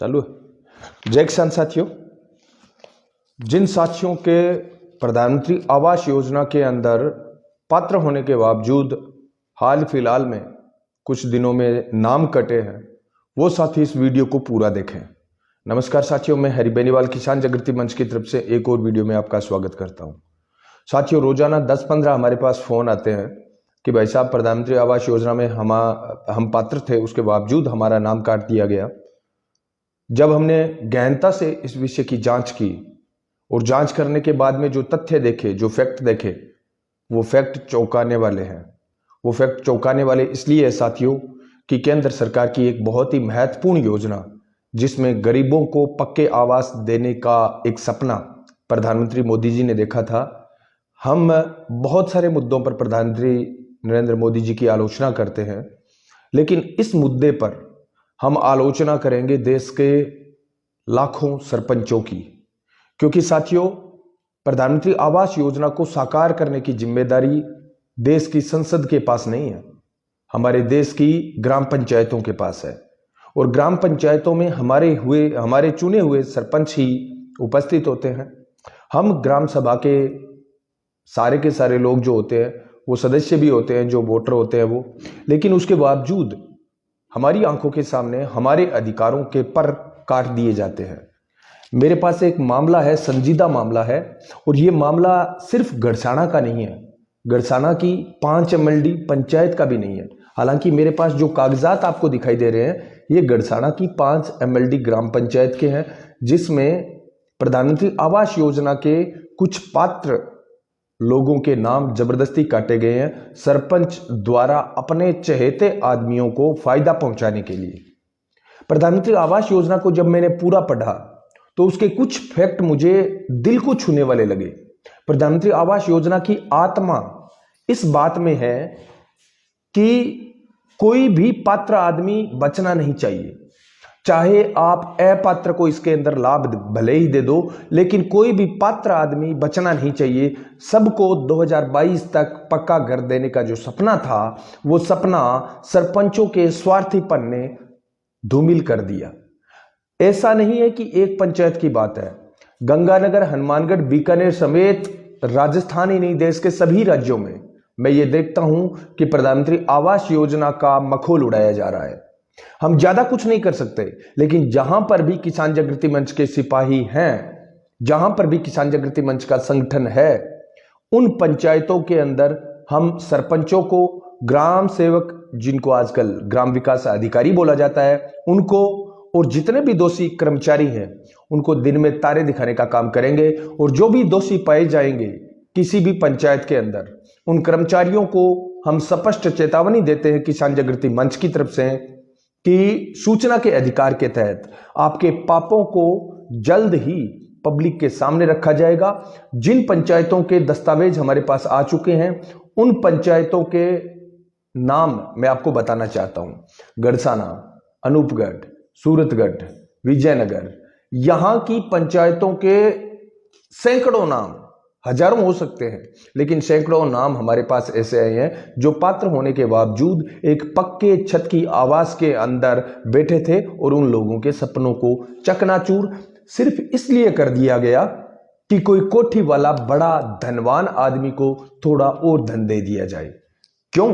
चालू है। जय किसान साथियों, जिन साथियों के प्रधानमंत्री आवास योजना के अंदर पात्र होने के बावजूद हाल फिलहाल में कुछ दिनों में नाम कटे हैं, वो साथी इस वीडियो को पूरा देखें। नमस्कार साथियों, मैं हरि बेनीवाल किसान जागृति मंच की तरफ से एक और वीडियो में आपका स्वागत करता हूं। साथियों, रोजाना 10-15 हमारे पास फोन आते हैं कि भाई साहब, प्रधानमंत्री आवास योजना में हम पात्र थे, उसके बावजूद हमारा नाम काट दिया गया। जब हमने गहनता से इस विषय की जांच की और जांच करने के बाद में जो तथ्य देखे, जो फैक्ट देखे, वो फैक्ट चौंकाने वाले हैं। वो फैक्ट चौंकाने वाले इसलिए है साथियों कि केंद्र सरकार की एक बहुत ही महत्वपूर्ण योजना, जिसमें गरीबों को पक्के आवास देने का एक सपना प्रधानमंत्री मोदी जी ने देखा था। हम बहुत सारे मुद्दों पर प्रधानमंत्री नरेंद्र मोदी जी की आलोचना करते हैं, लेकिन इस मुद्दे पर हम आलोचना करेंगे देश के लाखों सरपंचों की, क्योंकि साथियों, प्रधानमंत्री आवास योजना को साकार करने की जिम्मेदारी देश की संसद के पास नहीं है, हमारे देश की ग्राम पंचायतों के पास है। और ग्राम पंचायतों में हमारे चुने हुए सरपंच ही उपस्थित होते हैं। हम ग्राम सभा के सारे लोग जो होते हैं वो सदस्य भी होते हैं, जो वोटर होते हैं वो, लेकिन उसके बावजूद हमारी आंखों के सामने हमारे अधिकारों के पर काट दिए जाते हैं। मेरे पास एक मामला है, संजीदा मामला है, और ये मामला सिर्फ गड़साना का नहीं है, गड़साना की 5 MLD पंचायत का भी नहीं है। हालांकि मेरे पास जो कागजात आपको दिखाई दे रहे हैं, ये गड़साना की 5 MLD ग्राम पंचायत के हैं, जिसमें प्रधानमंत्री आवास योजना के कुछ पात्र लोगों के नाम जबरदस्ती काटे गए हैं, सरपंच द्वारा अपने चहेते आदमियों को फायदा पहुंचाने के लिए। प्रधानमंत्री आवास योजना को जब मैंने पूरा पढ़ा तो उसके कुछ फैक्ट मुझे दिल को छूने वाले लगे। प्रधानमंत्री आवास योजना की आत्मा इस बात में है कि कोई भी पात्र आदमी बचना नहीं चाहिए, चाहे आप अपात्र को इसके अंदर लाभ भले ही दे दो, लेकिन कोई भी पात्र आदमी बचना नहीं चाहिए। सबको 2022 तक पक्का घर देने का जो सपना था, वो सपना सरपंचों के स्वार्थीपन ने धूमिल कर दिया। ऐसा नहीं है कि एक पंचायत की बात है, गंगानगर, हनुमानगढ़, बीकानेर समेत राजस्थान ही नहीं, देश के सभी राज्यों में मैं ये देखता हूं कि प्रधानमंत्री आवास योजना का मखौल उड़ाया जा रहा है। हम ज्यादा कुछ नहीं कर सकते, लेकिन जहां पर भी किसान जागृति मंच के सिपाही हैं, जहां पर भी किसान जागृति मंच का संगठन है, उन पंचायतों के अंदर हम सरपंचों को, ग्राम सेवक, जिनको आजकल ग्राम विकास अधिकारी बोला जाता है, उनको, और जितने भी दोषी कर्मचारी हैं, उनको दिन में तारे दिखाने का काम करेंगे। और जो भी दोषी पाए जाएंगे किसी भी पंचायत के अंदर, उन कर्मचारियों को हम स्पष्ट चेतावनी देते हैं किसान जागृति मंच की तरफ से कि सूचना के अधिकार के तहत आपके पापों को जल्द ही पब्लिक के सामने रखा जाएगा। जिन पंचायतों के दस्तावेज हमारे पास आ चुके हैं, उन पंचायतों के नाम मैं आपको बताना चाहता हूं। गड़साना, अनूपगढ़, सूरतगढ़, विजयनगर, यहां की पंचायतों के सैकड़ों नाम, हजारों हो सकते हैं, लेकिन सैकड़ों नाम हमारे पास ऐसे आए हैं जो पात्र होने के बावजूद एक पक्के छत की आवास के अंदर बैठे थे, और उन लोगों के सपनों को चकनाचूर सिर्फ इसलिए कर दिया गया कि कोई कोठी वाला बड़ा धनवान आदमी को थोड़ा और धन दे दिया जाए। क्यों?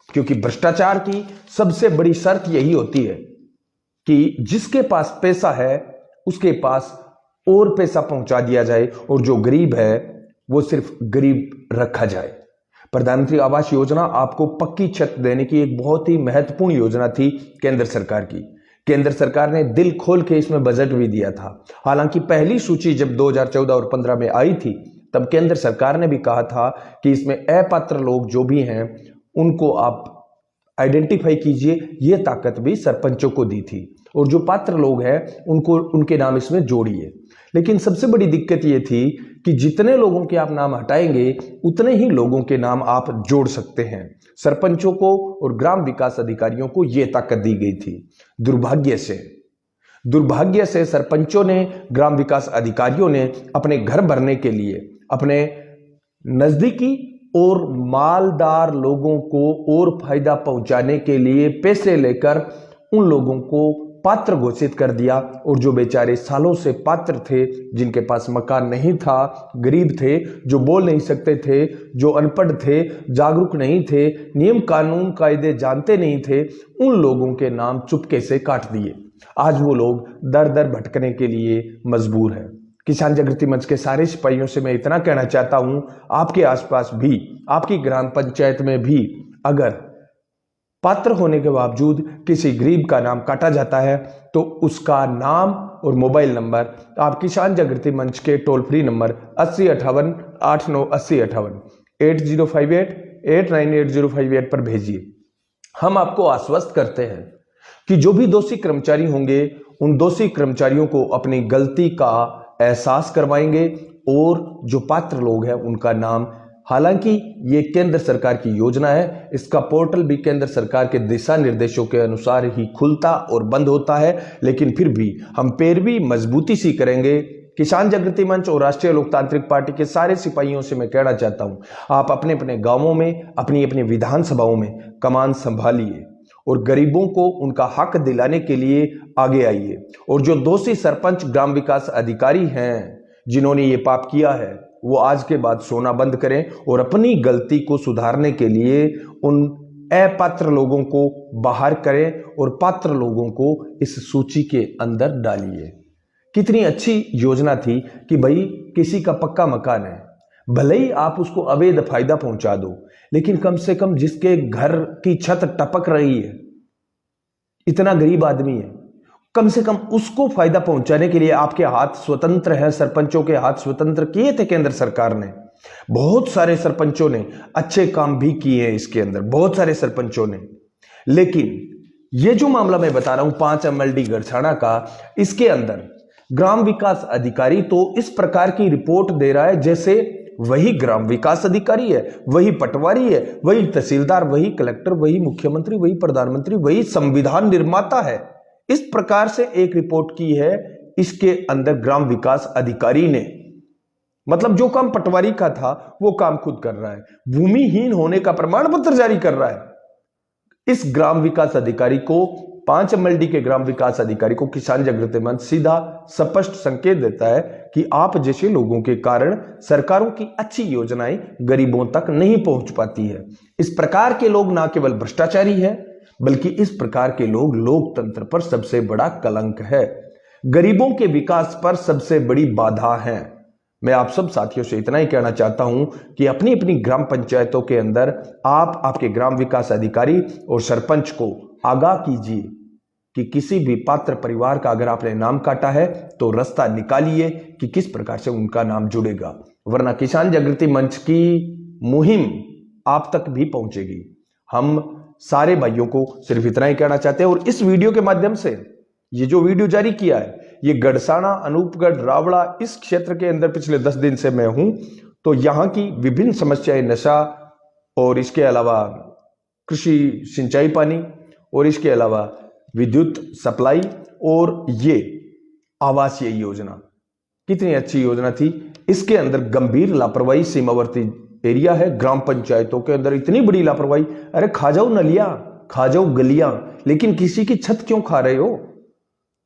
क्योंकि भ्रष्टाचार की सबसे बड़ी शर्त यही होती है कि जिसके पास पैसा है उसके पास और पैसा पहुंचा दिया जाए, और जो गरीब है वो सिर्फ गरीब रखा जाए। प्रधानमंत्री आवास योजना आपको पक्की छत देने की एक बहुत ही महत्वपूर्ण योजना थी केंद्र सरकार की। केंद्र सरकार ने दिल खोल के इसमें बजट भी दिया था। हालांकि पहली सूची जब 2014 और 15 में आई थी, तब केंद्र सरकार ने भी कहा था कि इसमें अपात्र लोग जो भी हैं उनको आप आइडेंटिफाई कीजिए। ये ताकत भी सरपंचों को दी थी, और जो पात्र लोग हैं उनको, उनके नाम इसमें जोड़िए। लेकिन सबसे बड़ी दिक्कत ये थी कि जितने लोगों के आप नाम हटाएंगे, उतने ही लोगों के नाम आप जोड़ सकते हैं। सरपंचों को और ग्राम विकास अधिकारियों को यह ताकत दी गई थी। दुर्भाग्य से सरपंचों ने, ग्राम विकास अधिकारियों ने अपने घर भरने के लिए, अपने नजदीकी और मालदार लोगों को और फायदा पहुंचाने के लिए पैसे लेकर उन लोगों को पात्र घोषित कर दिया, और जो बेचारे सालों से पात्र थे, जिनके पास मकान नहीं था, गरीब थे, जो बोल नहीं सकते थे, जो अनपढ़ थे, जागरूक नहीं थे, नियम कानून कायदे जानते नहीं थे, उन लोगों के नाम चुपके से काट दिए। आज वो लोग दर दर भटकने के लिए मजबूर हैं। किसान जागृति मंच के सारे सिपाहियों से मैं इतना कहना चाहता हूं, आपके आसपास भी, आपकी ग्राम पंचायत में भी अगर पात्र होने के बावजूद किसी गरीब का नाम काटा जाता है तो उसका नाम और मोबाइल नंबर आप किसान जागृति मंच के टोल फ्री नंबर 8058898058 8058898058 पर भेजिए। हम आपको आश्वस्त करते हैं कि जो भी दोषी कर्मचारी होंगे, उन दोषी कर्मचारियों को अपनी गलती का एहसास करवाएंगे, और जो पात्र लोग हैं उनका नाम, हालांकि ये केंद्र सरकार की योजना है, इसका पोर्टल भी केंद्र सरकार के दिशा निर्देशों के अनुसार ही खुलता और बंद होता है, लेकिन फिर भी हम पैरवी मजबूती से करेंगे। किसान जागृति मंच और राष्ट्रीय लोकतांत्रिक पार्टी के सारे सिपाहियों से मैं कहना चाहता हूं, आप अपने अपने गांवों में, अपनी अपनी विधानसभाओं में कमान संभालिए और गरीबों को उनका हक दिलाने के लिए आगे आइए। और जो दोषी सरपंच, ग्राम विकास अधिकारी हैं जिन्होंने ये पाप किया है, वो आज के बाद सोना बंद करें और अपनी गलती को सुधारने के लिए उन अपात्र लोगों को बाहर करें और पात्र लोगों को इस सूची के अंदर डालिए। कितनी अच्छी योजना थी कि भाई किसी का पक्का मकान है, भले ही आप उसको अवैध फायदा पहुंचा दो, लेकिन कम से कम जिसके घर की छत टपक रही है, इतना गरीब आदमी है, कम से कम उसको फायदा पहुंचाने के लिए आपके हाथ स्वतंत्र हैं, सरपंचों के हाथ स्वतंत्र किए थे केंद्र सरकार ने। बहुत सारे सरपंचों ने अच्छे काम भी किए हैं इसके अंदर, बहुत सारे सरपंचों ने। लेकिन ये जो मामला मैं बता रहा हूं 5 MLD गड़छाना का, इसके अंदर ग्राम विकास अधिकारी तो इस प्रकार की रिपोर्ट दे रहा है जैसे वही ग्राम विकास अधिकारी है, वही पटवारी है, वही तहसीलदार, वही कलेक्टर, वही मुख्यमंत्री, वही प्रधानमंत्री, वही संविधान निर्माता है। इस प्रकार से एक रिपोर्ट की है इसके अंदर ग्राम विकास अधिकारी ने। मतलब जो काम पटवारी का था वो काम खुद कर रहा है, भूमिहीन होने का प्रमाण पत्र जारी कर रहा है। इस ग्राम विकास अधिकारी को, 5 MLD के ग्राम विकास अधिकारी को किसान जागृति मंच सीधा स्पष्ट संकेत देता है कि आप जैसे लोगों के कारण सरकारों की अच्छी योजनाएं गरीबों तक नहीं पहुंच पाती है। इस प्रकार के लोग ना केवल भ्रष्टाचारी हैं, बल्कि इस प्रकार के लोग लोकतंत्र पर सबसे बड़ा कलंक है, गरीबों के विकास पर सबसे बड़ी बाधा है। मैं आप सब साथियों से इतना ही कहना चाहता हूं कि अपनी अपनी ग्राम पंचायतों के अंदर आप आपके ग्राम विकास अधिकारी और सरपंच को आगाह कीजिए कि किसी भी पात्र परिवार का अगर आपने नाम काटा है तो रास्ता निकालिए कि किस प्रकार से उनका नाम जुड़ेगा, वरना किसान जागृति मंच की मुहिम आप तक भी पहुंचेगी। हम सारे भाइयों को सिर्फ इतना ही कहना चाहते हैं, और इस वीडियो के माध्यम से, ये जो वीडियो जारी किया है, ये गड़साना, अनूपगढ़, रावड़ा, इस क्षेत्र के अंदर पिछले 10 दिन से मैं हूं, तो यहां की विभिन्न समस्याएं, नशा और इसके अलावा कृषि सिंचाई पानी और इसके अलावा विद्युत सप्लाई और ये आवासीय योजना, कितनी अच्छी योजना थी। इसके अंदर गंभीर लापरवाही, सीमावर्ती एरिया है, ग्राम पंचायतों के अंदर इतनी बड़ी लापरवाही। अरे खा जाओ नलियां, खा जाओ गलियां, लेकिन किसी की छत क्यों खा रहे हो?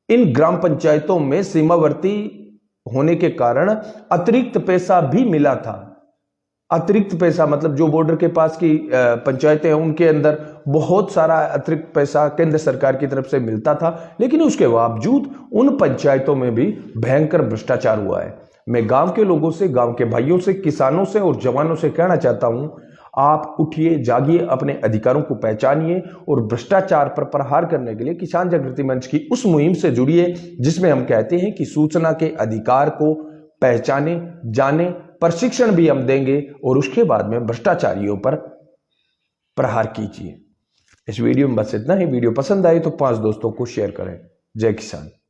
इन ग्राम पंचायतों में सीमावर्ती होने के कारण अतिरिक्त पैसा भी मिला था। अतिरिक्त पैसा मतलब जो बॉर्डर के पास की पंचायतें हैं उनके अंदर बहुत सारा अतिरिक्त पैसा केंद्र सरकार की तरफ से मिलता था, लेकिन उसके बावजूद उन पंचायतों में भी भयंकर भ्रष्टाचार हुआ है। मैं गांव के लोगों से, गांव के भाइयों से, किसानों से और जवानों से कहना चाहता हूं, आप उठिए, जागिए, अपने अधिकारों को पहचानिए और भ्रष्टाचार पर प्रहार करने के लिए किसान जागृति मंच की उस मुहिम से जुड़िए जिसमें हम कहते हैं कि सूचना के अधिकार को पहचाने, जाने, प्रशिक्षण भी हम देंगे और उसके बाद में भ्रष्टाचारियों पर प्रहार कीजिए। इस वीडियो में बस इतना ही। वीडियो पसंद आए तो 5 दोस्तों को शेयर करें। जय किसान।